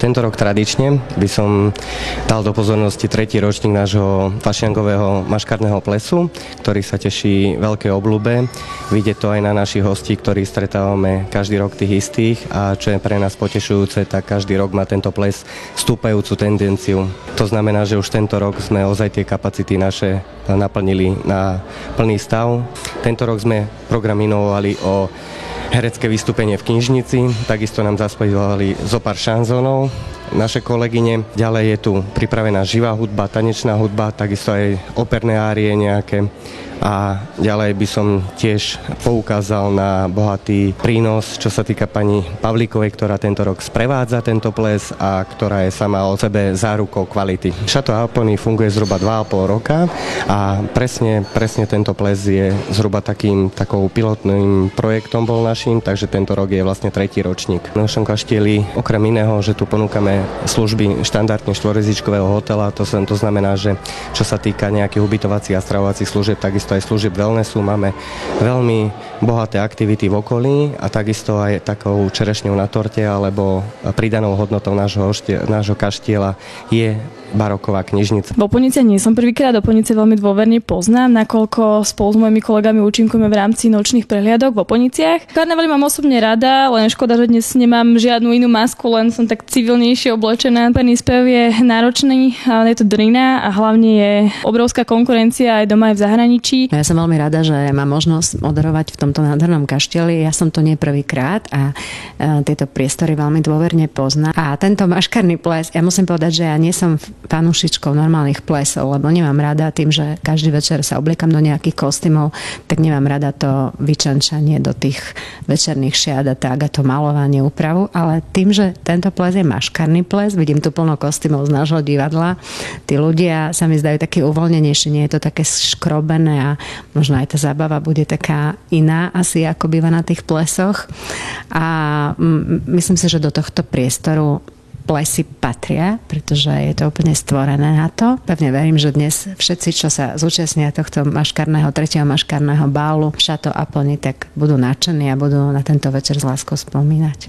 Tento rok tradične by som dal do pozornosti 3. ročník nášho fašiangového maškarného plesu, ktorý sa teší veľkej obľúbe. Vidie to aj na našich hostí, ktorí stretávame každý rok tých istých a čo je pre nás potešujúce, tak každý rok má tento ples stúpajúcu tendenciu. To znamená, že už tento rok sme ozaj tie kapacity naše naplnili na plný stav. Tento rok sme program inovovali o herecké vystúpenie v knižnici, takisto nám zaspievali zo pár šanzónov naše kolegyne. Ďalej je tu pripravená živá hudba, tanečná hudba, takisto aj operné árie nejaké. A ďalej by som tiež poukázal na bohatý prínos, čo sa týka pani Pavlíkovej, ktorá tento rok sprevádza tento ples a ktorá je sama o sebe zárukou kvality. Chateau Alpony funguje zhruba 2,5 roka a presne tento ples je zhruba takou pilotným projektom bol našim, takže tento rok je vlastne 3. ročník. V našom kaštieli okrem iného, že tu ponúkame služby štandardne štvorhviezdičkového hotela, to znamená, že čo sa týka nejakých ubytovacích a stravovacích služieb, takisto aj služieb wellnessu, máme veľmi bohaté aktivity v okolí a takisto aj takou čerešňou na torte alebo pridanou hodnotou nášho kaštieľa je baroková knižnica. V Oponice nie som prvýkrát, Oponice veľmi dôverne poznám, nakoľko spolu s mojimi kolegami účinkujeme v rámci nočných prehliadok v Oponiciach. Karnevaly mám osobne rada, len škoda, že dnes nemám žiadnu inú masku, len som tak civilnejšie oblečená. Operný spev je náročný, ale je to drina a hlavne je obrovská konkurencia aj doma aj v zahraničí. Ja som veľmi rada, že mám možnosť moderovať v tomto nádhernom kaštieli. Ja som to nie prvýkrát a tieto priestory veľmi dôverne poznám. A tento maškarný ples, ja musím povedať, že ja nie som fanúšičkou normálnych plesov, lebo nemám rada tým, že každý večer sa obliekam do nejakých kostýmov, tak nemám rada to vyčančanie do tých večerných šiat a tak a to malovanie, úpravu, ale tým, že tento ples je maškarný ples, vidím tu plno kostýmov z nášho divadla, tí ľudia sa mi zdajú takí uvoľnenejší, nie je to také škrobené a možno aj tá zábava bude taká iná asi, ako býva na tých plesoch a myslím si, že do tohto priestoru plesy patria, pretože je to úplne stvorené na to. Pevne verím, že dnes všetci, čo sa zúčastnia tohto maškarného, 3. maškarného bálu v Chateau Alpony, tak budú nadšení a budú na tento večer s láskou spomínať.